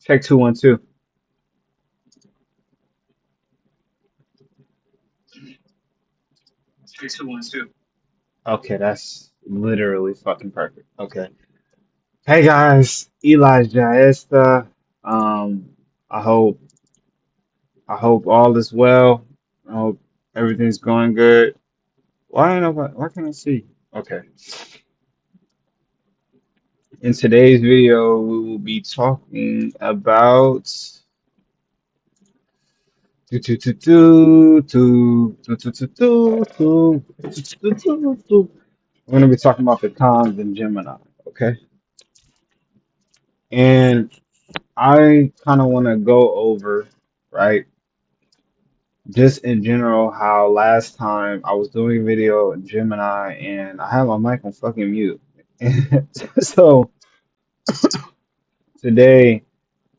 Check 212. Check 212. Okay, that's literally fucking perfect. Okay. Hey guys, ELI'S.JYESTHA. Um, I hope I hope all is well. I hope everything's going good. Why ain't nobody, why can't I see? Okay. In today's video, we will be talking about we're gonna be talking about the cons in Gemini, okay? And I kind of want to go over, right, just in general, how last time I was doing a video in Gemini and I had my mic on fucking mute. So today,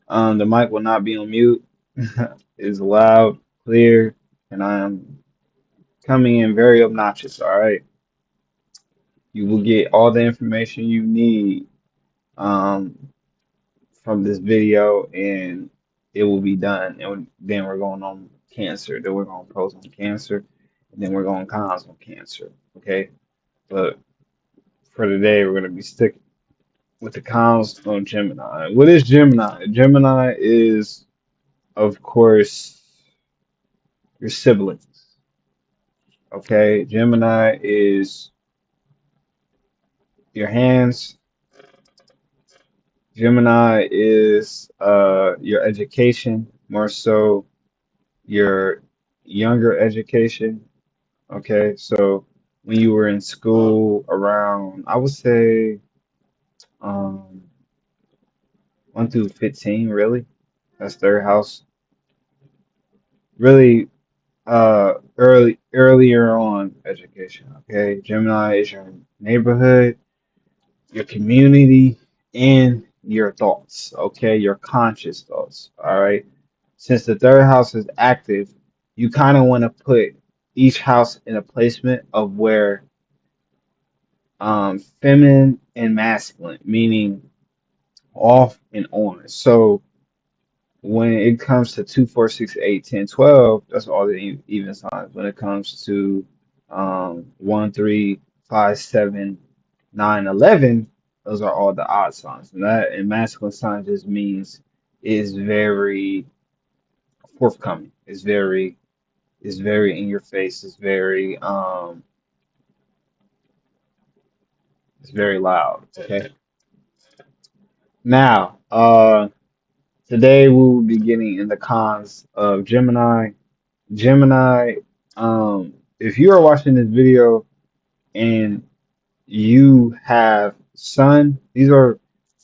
the mic will not be on mute. It's loud, clear, and I am coming in very obnoxious, all right? You will get all the information you need um, from this video, and it will be done. And then we're going on Cancer. Then we're going to pros on Cancer, and then we're going cons on Cancer. Okay, but for today, we're going to be sticking with the cons on Gemini. What is Gemini? Gemini is, of course, your siblings. Okay, Gemini is your hands. Gemini is your education, more so your younger education. Okay, so when you were in school around, I would say, um, 1 through 15, really. That's third house. Really, earlier on education. Okay, Gemini is your neighborhood, your community, and your thoughts. Okay, your conscious thoughts. All right. Since the third house is active, you kind of want to put each house in a placement of where feminine and masculine, meaning off and on. So when it comes to 2, 4, 6, 8, 10, 12, that's all the even signs. When it comes to 1, 3, 5, 7, 9, 11, those are all the odd signs. And that in masculine sign just means is very forthcoming. It's very in your face. It's very loud. Okay. Now, today we will be getting in the cons of Gemini. Gemini, if you are watching this video and you have Sun, these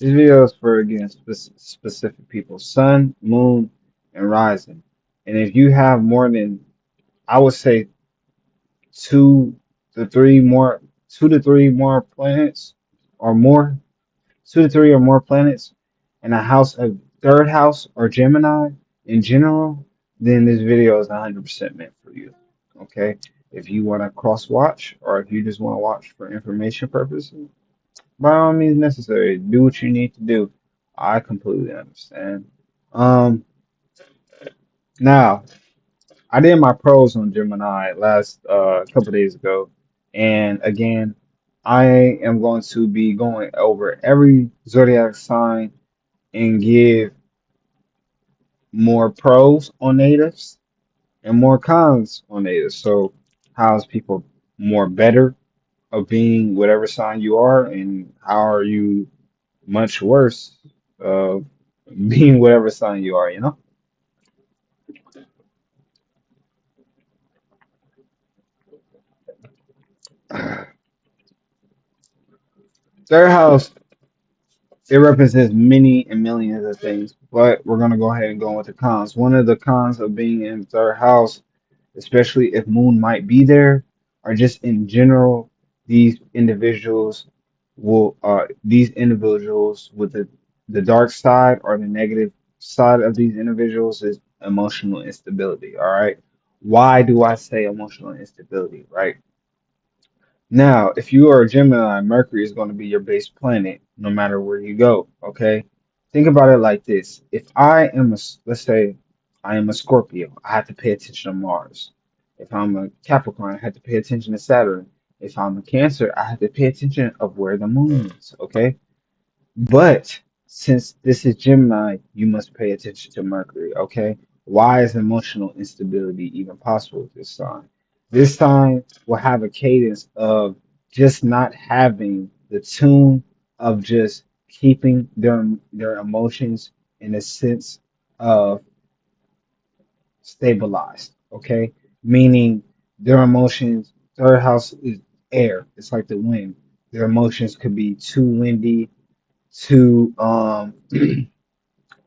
videos for again specific people, Sun, Moon, and Rising. And if you have more than, I would say, two to three more, two to three more planets or more, 2 to 3 or more planets in a house, a third house or Gemini in general, then this video is 100% meant for you. Okay. If you want to cross watch or if you just want to watch for information purposes, by all means necessary, do what you need to do. I completely understand. Um, Now I did my pros on Gemini last couple days ago, and again, I am going to be going over every zodiac sign and give more pros on natives and more cons on natives. So, how's people more better of being whatever sign you are, and how are you much worse of being whatever sign you are, you know? Third house, it represents many and millions of things, but we're going to go ahead and go with the cons. One of the cons of being in third house, especially if moon might be there, or just in general, these individuals with the dark side or the negative side of these individuals is emotional instability. All right. Why do I say emotional instability? Right. Now, if you are a Gemini, Mercury is going to be your base planet no matter where you go. Okay. Think about it like this. If I am let's say I am a Scorpio, I have to pay attention to Mars. If I'm a Capricorn, I have to pay attention to Saturn. If I'm a Cancer, I have to pay attention of where the moon is, okay? But since this is Gemini, you must pay attention to Mercury, okay? Why is emotional instability even possible with this sign? This sign will have a cadence of just not having the tune of just keeping their emotions in a sense of stabilized, okay? Meaning their emotions, third house is air. It's like the wind. Their emotions could be too windy, too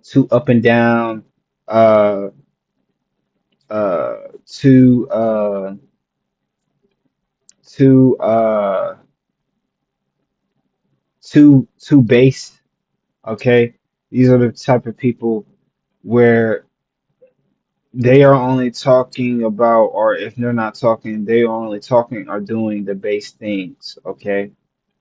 too up and down, uh uh too uh too too base. Okay, these are the type of people where they are only talking about, or if they're not talking, they are only talking or doing the base things. Okay,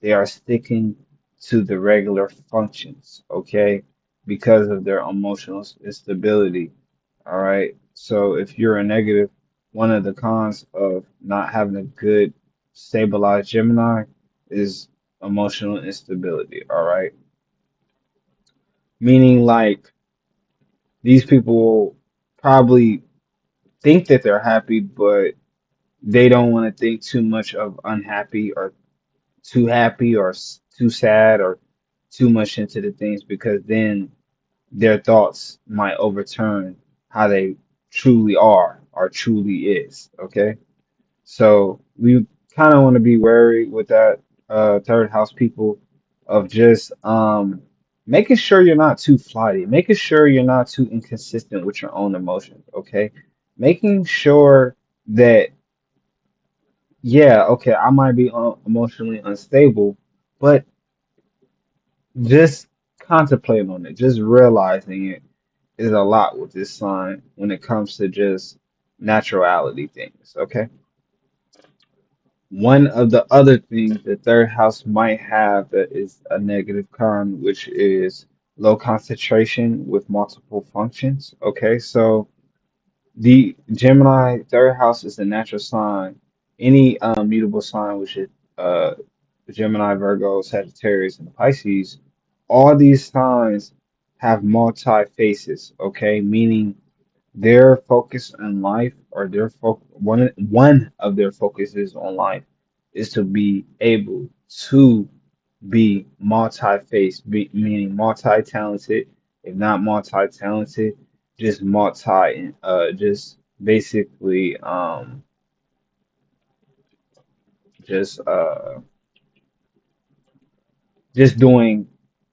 they are sticking to the regular functions. Okay, because of their emotional instability. All right. So if you're a negative, one of the cons of not having a good stabilized Gemini is emotional instability. All right. Meaning like these people probably think that they're happy, but they don't want to think too much of unhappy or too happy or too sad or too much into the things because then their thoughts might overturn how they truly are or truly is. Okay. So we kind of want to be wary with that third house people of just making sure you're not too flighty, making sure you're not too inconsistent with your own emotions, okay? Making sure that yeah, okay, I might be emotionally unstable, but just contemplating on it, just realizing it is a lot with this sign when it comes to just naturality things, okay? One of the other things the third house might have that is a negative con, which is low concentration with multiple functions. Okay, so the Gemini third house is the natural sign. Any mutable sign, which is uh, Gemini, Virgo, Sagittarius, and Pisces, all these signs have multi faces. Okay, meaning their focus in life or one of their focuses on life is to be able to be multi-faced, meaning multi-talented, if not multi-talented, just just basically just uh just doing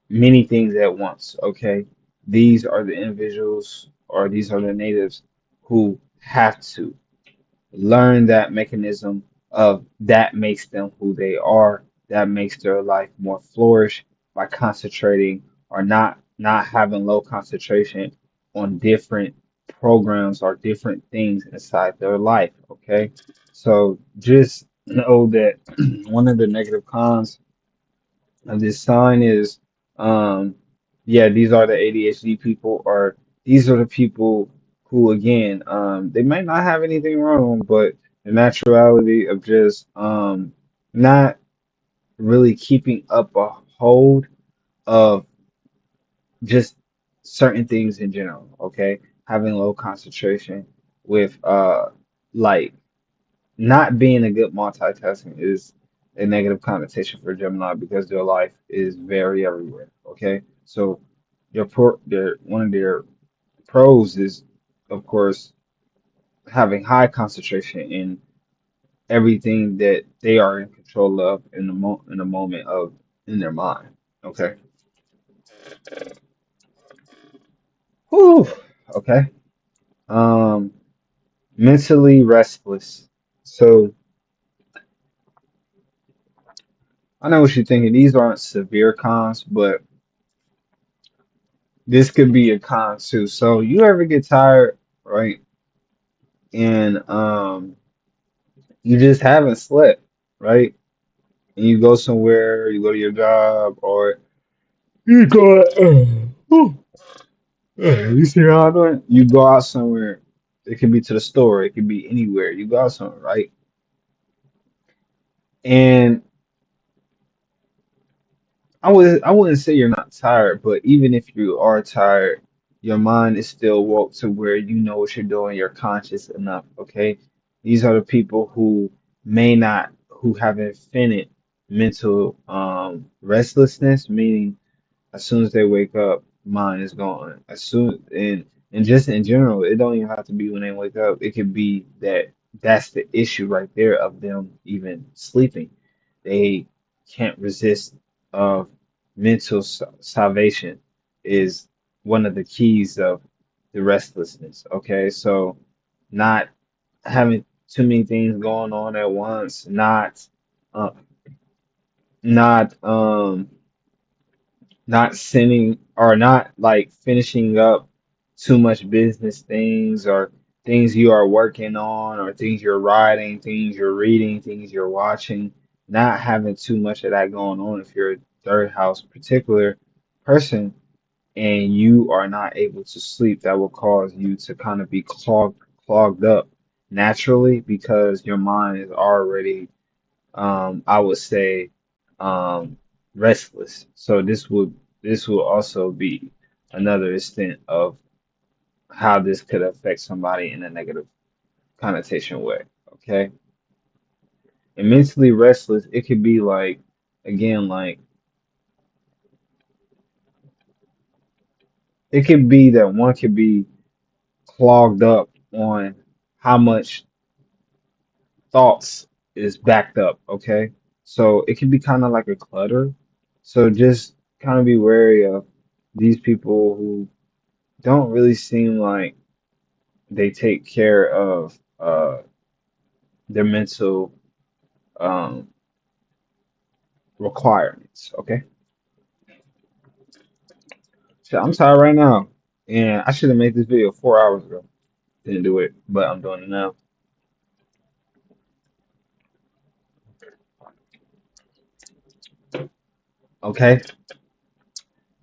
many things at once, okay? These are the individuals or these are the natives who have to learn that mechanism of that makes them who they are, that makes their life more flourish by concentrating or not having low concentration on different programs or different things inside their life. Okay. So just know that one of the negative cons of this sign is yeah, these are the ADHD people or these are the people who again they might not have anything wrong, but the naturality of just not really keeping up a hold of just certain things in general, okay? Having low concentration with like not being a good multitasking is a negative connotation for Gemini because their life is very everywhere. Okay, so their one of their pros is, of course, having high concentration in everything that they are in control of in in the moment of in their mind. Okay. Whew. Okay. Um, mentally restless. So I know what you're thinking. These aren't severe cons, but this could be a con too. So you ever get tired, right? And you just haven't slept, right? And you go somewhere, you go to your job, or you go. Whew. You see how I'm doing? You go out somewhere. It could be to the store. It could be anywhere. You go out somewhere, right? And I wouldn't say you're not tired, but even if you are tired, your mind is still woke to where you know what you're doing. You're conscious enough. Okay, these are the people who have infinite mental restlessness, meaning as soon as they wake up, mine is gone. As soon and just in general, it don't even have to be when they wake up. It could be that that's the issue right there of them even sleeping. They can't resist of mental salvation is one of the keys of the restlessness. Okay, so not having too many things going on at once, uh, not not sending or not like finishing up too much business things or things you are working on or things you're writing, things you're reading, things you're watching, not having too much of that going on if you're a third house particular person and you are not able to sleep, that will cause you to kind of be clogged up naturally because your mind is already I would say restless. So this will also be another extent of how this could affect somebody in a negative connotation way. Okay. And mentally restless, it could be like again, like it could be that one could be clogged up on how much thoughts is backed up. Okay. So it can be kind of like a clutter. So just kind of be wary of these people who don't really seem like they take care of their mental um, requirements. Okay, so I'm tired right now, and I should have made this video 4 hours ago. Didn't do it, but I'm doing it now. Okay,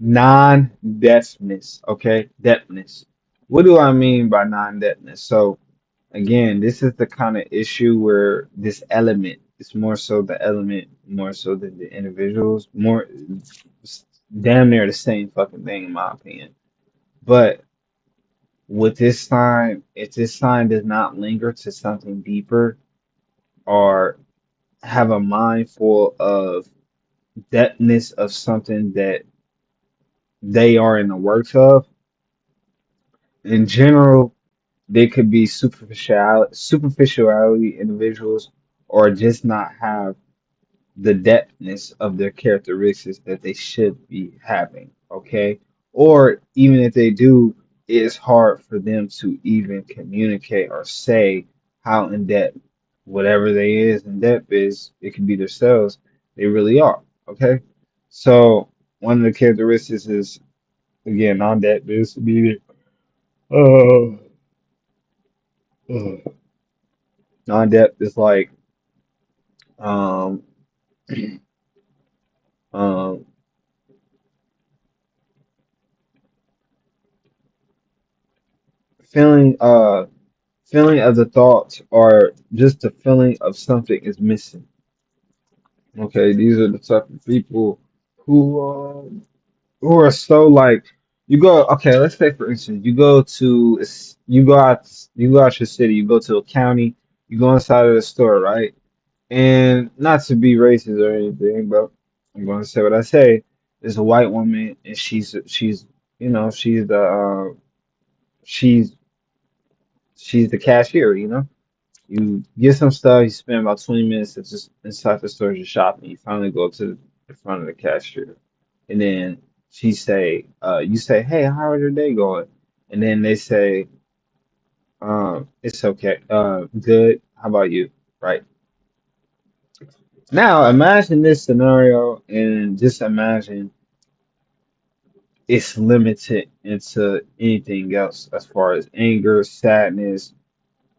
non-depthness. Okay, depthness. What do I mean by non-depthness? So again, this is the kind of issue where this element is more so the element, more so than the individuals, more it's damn near the same fucking thing in my opinion. But with this sign, if this sign does not linger to something deeper or have a mind full of depthness of something that they are in the works of, in general, they could be superficiality individuals or just not have the depthness of their characteristics that they should be having, okay? Or even if they do, it's hard for them to even communicate or say how in depth whatever they is in depth is, it could be themselves, they really are, okay? So one of the characteristics is again non-depth is meaning uh, non-depth is like um um feeling feeling of the thoughts or just the feeling of something is missing. Okay, these are the type of people who are so like you go. Okay, let's say for instance, you go out your city, you go to a county, you go inside of the store, right? And not to be racist or anything, but I'm going to say what I say. There's a white woman, and she's she's the she's she's the cashier, you know. You get some stuff, you spend about 20 minutes to just inside the store just shopping. You finally go to the front of the cashier. And then you say, hey, how is your day going? And then they say, it's okay. Good. How about you? Right. Now imagine this scenario and just imagine it's limited into anything else as far as anger, sadness,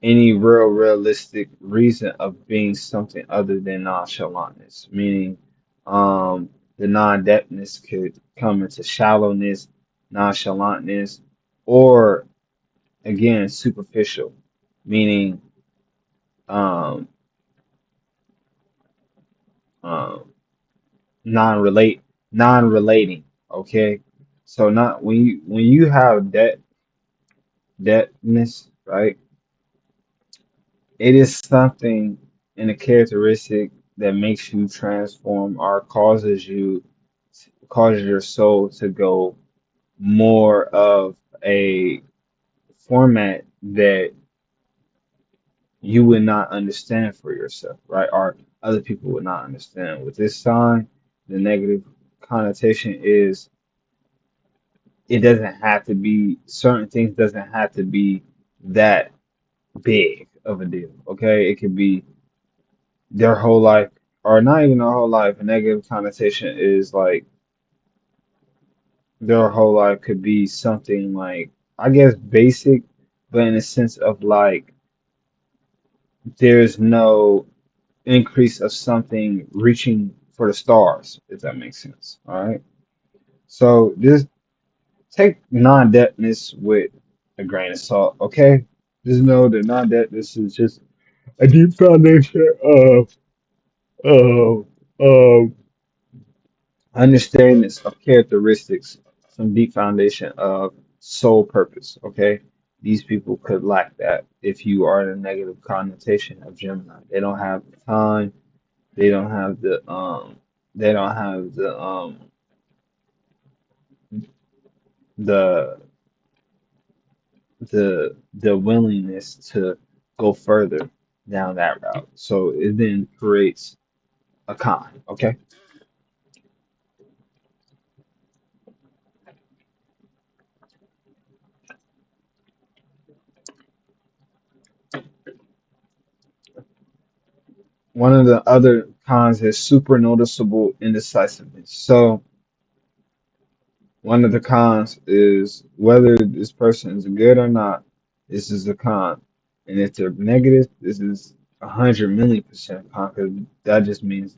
any realistic reason of being something other than nonchalantness, meaning the non-depthness could come into shallowness, nonchalantness, or again superficial, meaning um, um, non-relating. Okay, so not when you have debtness, right? It is something and a characteristic that makes you transform or causes your soul to go more of a format that you would not understand for yourself, right? Or other people would not understand. With this sign, the negative connotation is it doesn't have to be certain things doesn't have to be that big of a deal. Okay, it could be their whole life, or not even their whole life. A negative connotation is like their whole life could be something like, I guess, basic, but in a sense of like there's no increase of something reaching for the stars, if that makes sense. All right. So just take non-debtness with a grain of salt, okay? Just know that non-debtness is just a deep foundation of of understandings of characteristics, some deep foundation of soul purpose, okay? These people could lack that if you are in a negative connotation of Gemini. They don't have the time, they don't have they don't have the the willingness to go further down that route. So it then creates a con, okay? One of the other cons is super noticeable indecisiveness. So one of the cons is whether this person is good or not. This is a con, and if they're negative, this is 100 million% con because that just means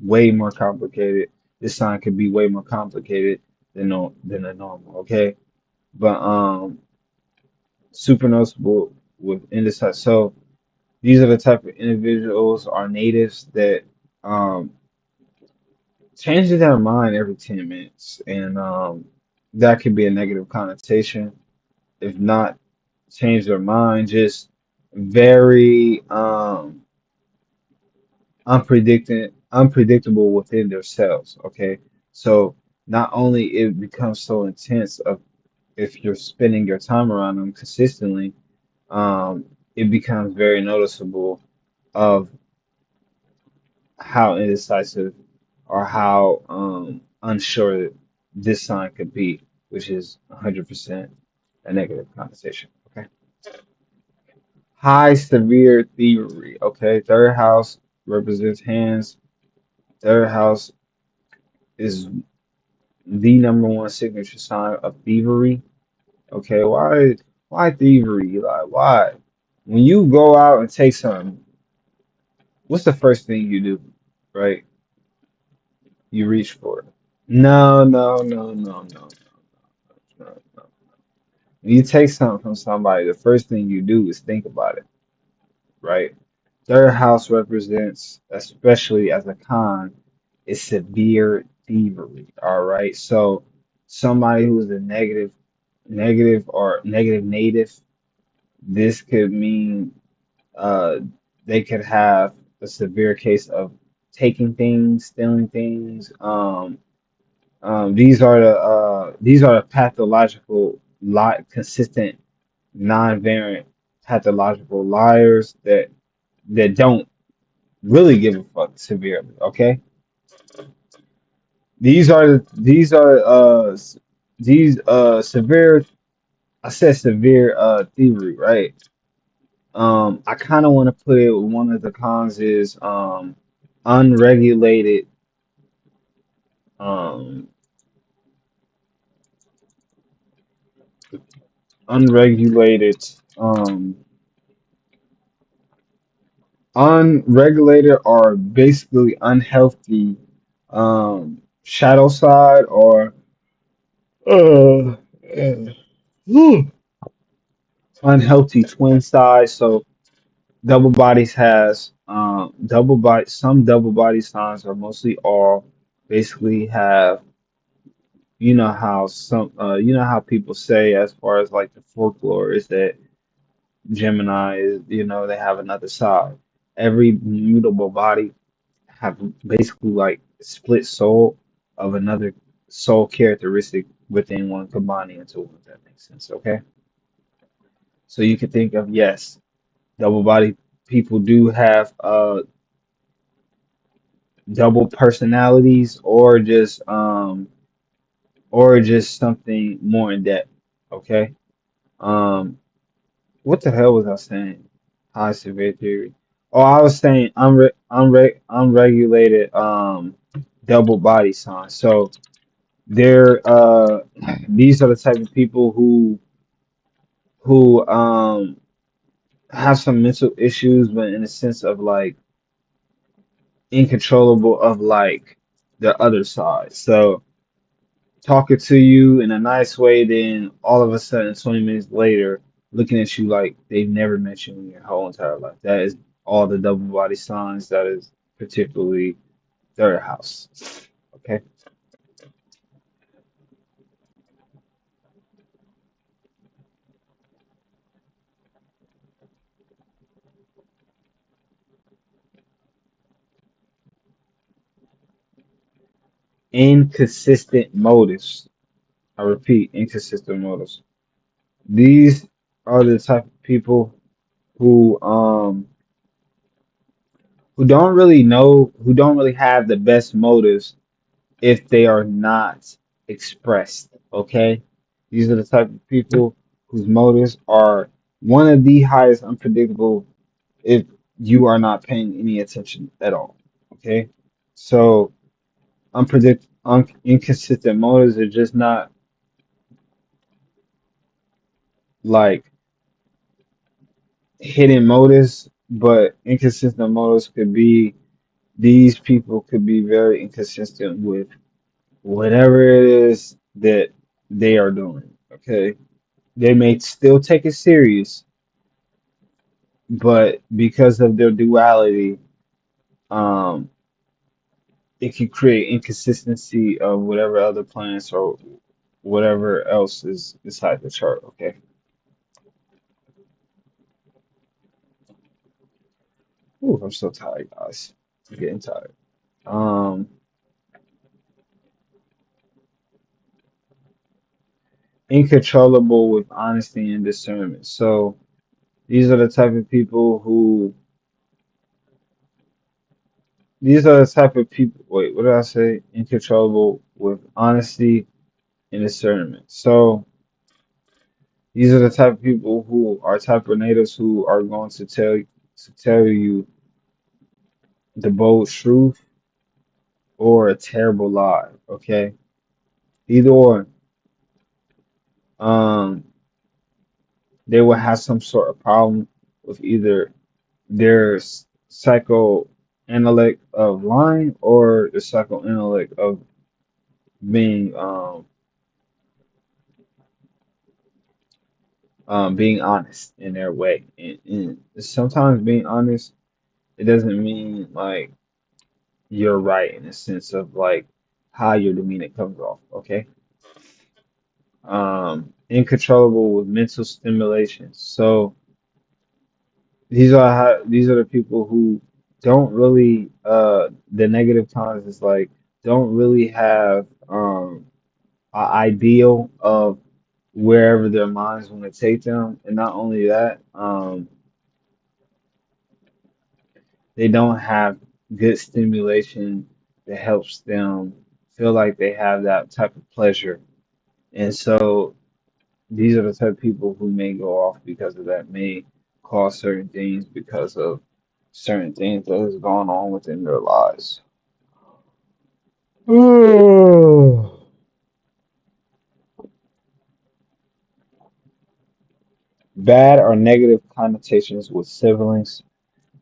way more complicated. This sign could be way more complicated than than a normal. Okay, but super noticeable with indecisive. So these are the type of individuals or natives that um changes their mind every 10 minutes, and that could be a negative connotation. If not, change their mind, just very unpredictable within themselves. Okay, so not only it becomes so intense of if you're spending your time around them consistently, it becomes very noticeable of how indecisive or how unsure this sign could be, which is 100% a negative connotation. Okay. High severe thievery. Okay. Third house represents hands. Third house is the number one signature sign of thievery. Okay. Why thievery? Like why? When you go out and take something, what's the first thing you do? Right? You reach for it. No, no, no, no, no, no, no. When you take something from somebody, the first thing you do is think about it, right? Third house represents, especially as a con, is severe thievery. All right. So somebody who's a negative native, this could mean uh they could have a severe case of taking things, stealing things. These are the pathological, consistent, non-variant pathological liars that don't really give a fuck severely. Okay, these severe. I said severe thievery, right? I kind of want to put it. One of the cons is unregulated um unregulated um unregulated or basically unhealthy shadow side or Uh, uh, whew. Unhealthy twin size. So double bodies has some double body signs or mostly all basically have you know how people say as far as like the folklore is that Gemini is they have another side. Every mutable body have basically like split soul of another soul characteristic within one combining into one, if that makes sense. Okay. So you can think of, yes, double body people do have double personalities or just something more in depth. Okay. Um what the hell was I saying? High severe theory. Oh, I was saying unregulated double body signs. So they're these are the type of people who have some mental issues, but in a sense of like incontrollable of like the other side. So talking to you in a nice way, then all of a sudden 20 minutes later looking at you like they've never met you in your whole entire life. That is all the double body signs. That is particularly third house. Okay. Inconsistent motives. I repeat, inconsistent motives. These are the type of people who um who don't really have the best motives if they are not expressed. Okay? These are the type of people whose motives are one of the highest unpredictable if you are not paying any attention at all. Okay? So inconsistent motives are just not like hidden motives, but inconsistent motives could be these people could be very inconsistent with whatever it is that they are doing. Okay. They may still take it serious, but because of their duality, um, it can create inconsistency of whatever other planets or whatever else is inside the chart. Okay. Ooh, I'm so tired, guys. I'm getting tired. Um, Incontrollable with honesty and discernment. So these are the type of people who these are the type of people. Wait, what did I say? Incontrollable with honesty and discernment. So these are the type of people who are type of natives who are going to tell you the bold truth or a terrible lie. Okay, either or. Um, they will have some sort of problem with either their psychoanalytic of lying or the psychoanalytic of being being honest in their way. And sometimes being honest, it doesn't mean like you're right in the sense of like how your demeanor comes off. Okay. Incontrollable with mental stimulation. So these are the people who don't really the negative times is like don't really have an ideal of wherever their minds want to take them, and not only that, they don't have good stimulation that helps them feel like they have that type of pleasure. And so these are the type of people who may go off because of that, may cause certain things because of certain things that is going on within their lives. Bad or negative connotations with siblings.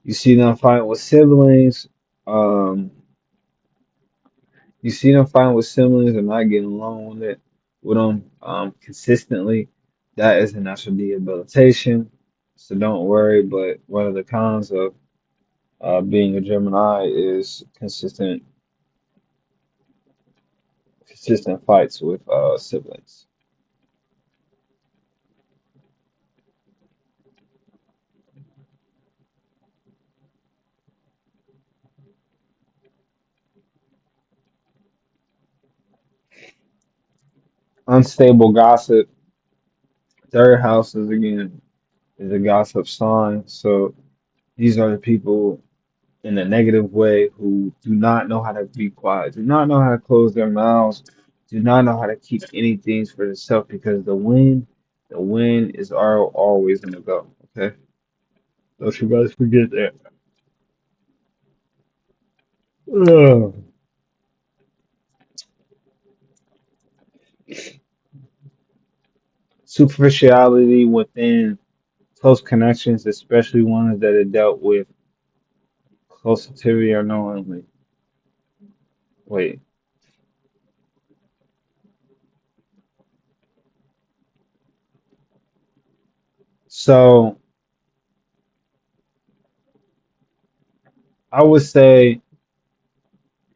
You see them fighting with siblings. Um, you see them fighting with siblings and not getting along with it. with them consistently, that is a natural debilitation. So don't worry. But one of the cons of being a Gemini is consistent fights with siblings. Unstable gossip. Third house is again is a gossip sign. So these are the people in a negative way who do not know how to be quiet, do not know how to close their mouths, do not know how to keep anything for themselves because the wind is always gonna go. Okay, don't you guys forget that. Ugh. Superficiality within close connections, especially ones that are dealt with closentivity or knowingly. Wait, so I would say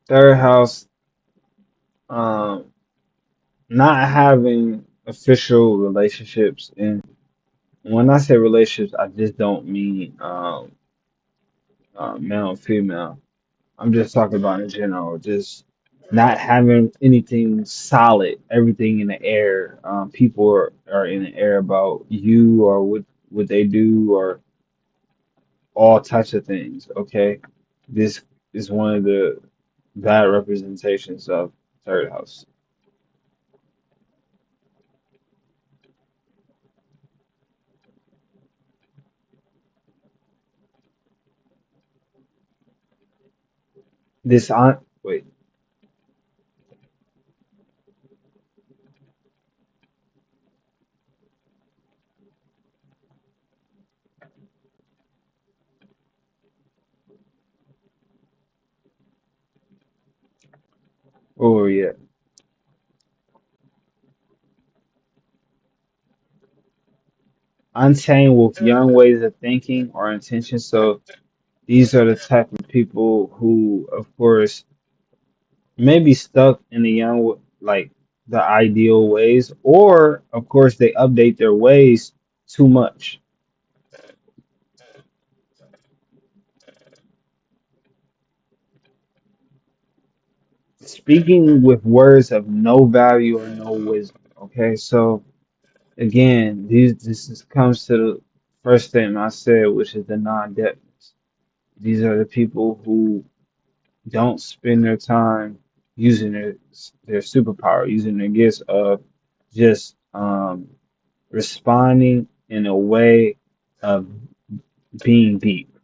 third house, um, not having official relationships. And when I say relationships, I just don't mean male and female. I'm just talking about in general, just not having anything solid, everything in the air. People are in the air about you or what they do or all types of things. Okay, this is one of the bad representations of third house. This on wait, oh yeah, untamed with young ways of thinking or intentions. So these are the type of people who, of course, may be stuck in the like the ideal ways, or of course they update their ways too much. Speaking with words of no value or no wisdom. Okay, so again, comes to the first statement I said, which is the non-depthness. These are the people who don't spend their time using their superpower, using their gifts of just responding in a way of being deep,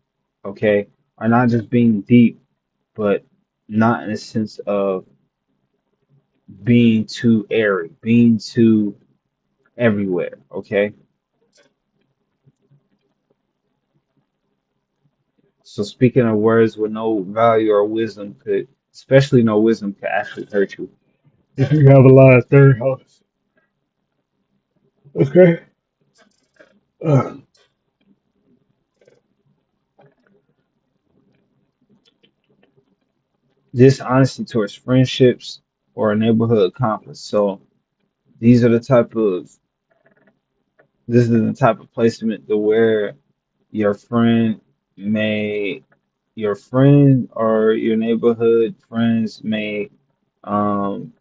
okay? Or not just being deep, but not in a sense of being too airy, being too everywhere, okay? So speaking of words with no value or wisdom could, especially no wisdom, could actually hurt you. If you have a lot of third house, okay? Ugh. Dishonesty towards friendships or a neighborhood conflict. So these are the type of this is the type of placement to where your friend may your friend or your neighborhood friends may um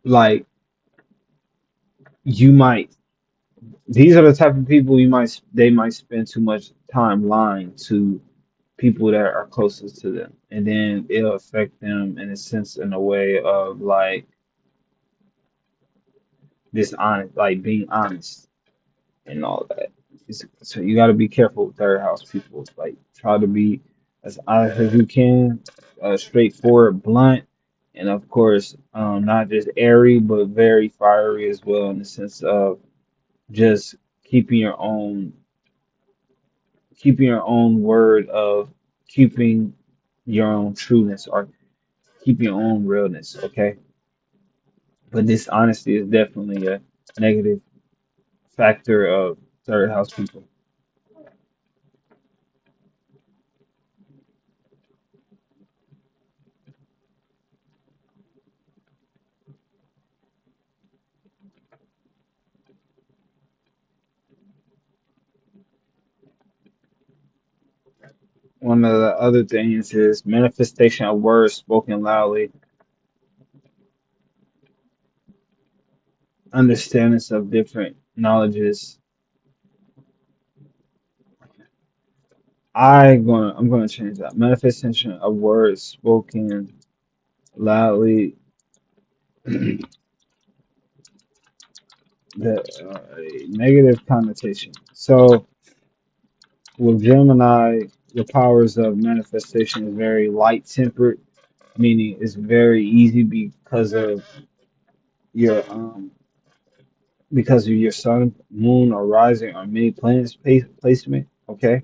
like you might these are the type of people they might spend too much time lying to people that are closest to them, and then it'll affect them in a sense in a way of like dishonest, like being honest and all that. So you got to be careful with third house people. Like try to be as honest as you can, straightforward, blunt, and of course, not just airy but very fiery as well in the sense of just keeping your own keeping your own word of keeping. your own trueness or keep your own realness, okay? But dishonesty is definitely a negative factor of third house people. One of the other things is manifestation of words spoken loudly, understandings of different knowledges. I'm gonna change that. Manifestation of words spoken loudly, the negative connotation. So with Gemini, the powers of manifestation is very light tempered, meaning it's very easy your um because of your sun, moon, or rising or many planets placement. Okay,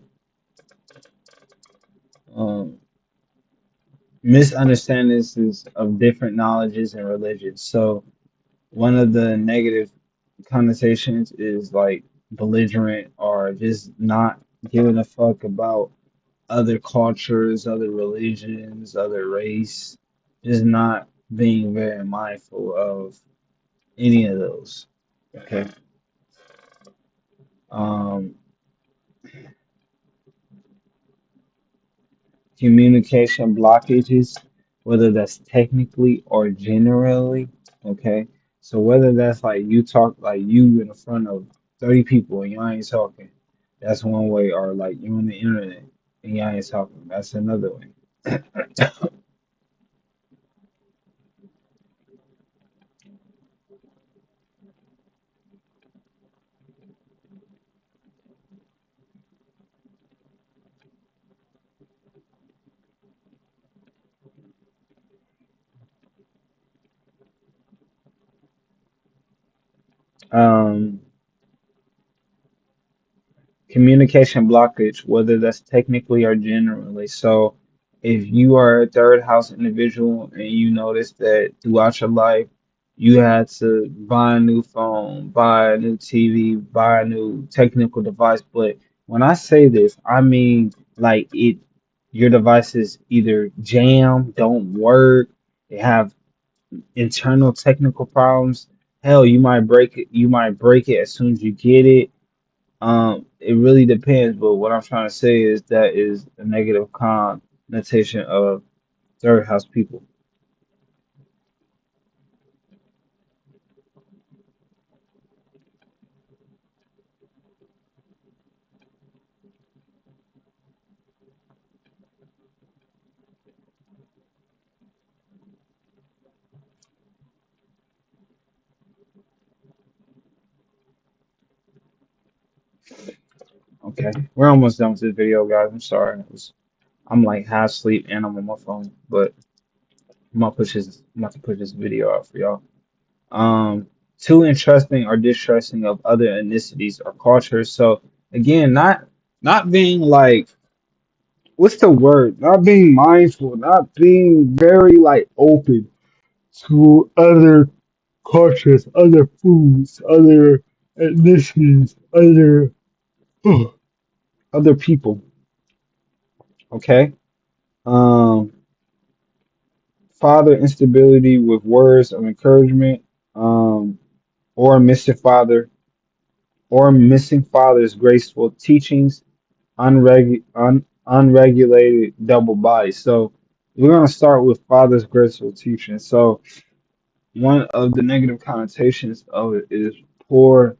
um, misunderstandings is of different knowledges and religions. So one of the negative connotations is like belligerent or just not giving a fuck about other cultures, other religions, other race, just not being very mindful of any of those. Okay. Um, communication blockages, whether that's technically or generally. Okay. So whether that's like you talk like you in front of 30 people and you ain't talking, that's one way, or like you on the internet and you ain't talking, that's another way. Um, communication blockage, whether that's technically or generally. So, if you are a third house individual and you notice that throughout your life you had to buy a new phone, buy a new TV, buy a new technical device, but when I say this, I mean like your devices either jam, don't work, they have internal technical problems. Hell, you might break it as soon as you get it. It really depends, but what I'm trying to say is that is a negative connotation of third house people. Okay, we're almost done with this video, guys. I'm sorry. I'm like half asleep and I'm on my phone, but I'm about to push this video out for y'all. Um, too interesting or distrusting of other ethnicities or cultures. So again, not being like what's the word? Not being mindful, not being very like open to other cultures, other foods, other ethnicities, other people. Okay. Um, father instability with words of encouragement, um, or missing father, or missing father's graceful teachings, unregulated double body. So we're gonna start with father's graceful teaching. So one of the negative connotations of it is poor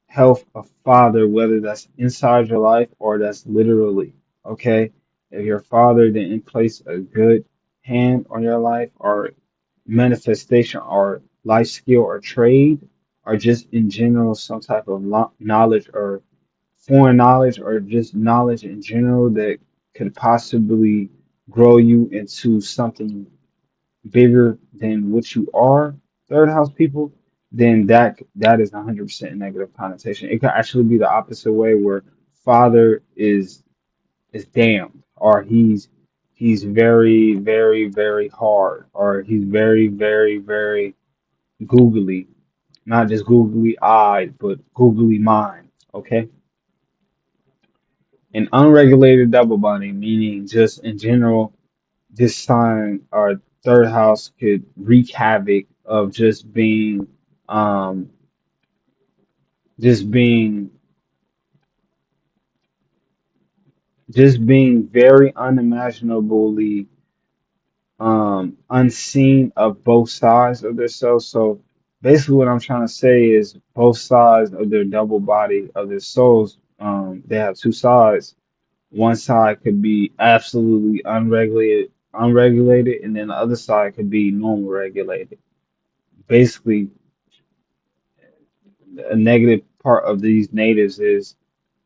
health of father, whether that's inside your life or that's literally. Okay. If your father didn't place a good hand on your life or manifestation or life skill or trade, or just in general some type of knowledge or foreign knowledge or just knowledge in general that could possibly grow you into something bigger than what you are, third house people, then that is 100% negative connotation. It could actually be the opposite way where father is damned or he's very, very, very hard, or he's very, very, very googly. Not just googly eyed, but googly mind. Okay. An unregulated double body, meaning just in general, this sign or third house could wreak havoc of um, just being, just being very unimaginably unseen of both sides of themselves. So basically, what I'm trying to say is both sides of their double body of their souls. They have two sides. One side could be absolutely unregulated, and then the other side could be normal regulated. Basically, a negative part of these natives is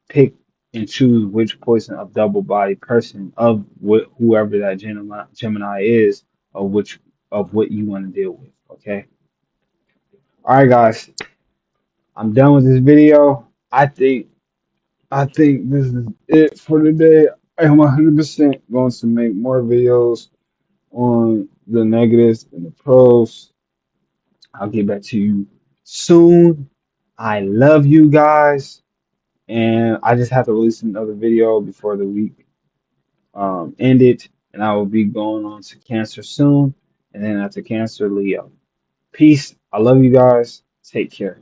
pick and choose which portion of double body person of whoever that Gemini is, of which of what you want to deal with. Okay. All right, guys. I'm done with this video. I think this is it for today. I'm 100% going to make more videos on the negatives and the pros. I'll get back to you soon. I love you guys, and I just have to release another video before the week ended, and I will be going on to Cancer soon, and then after Cancer, Leo. Peace. I love you guys. Take care.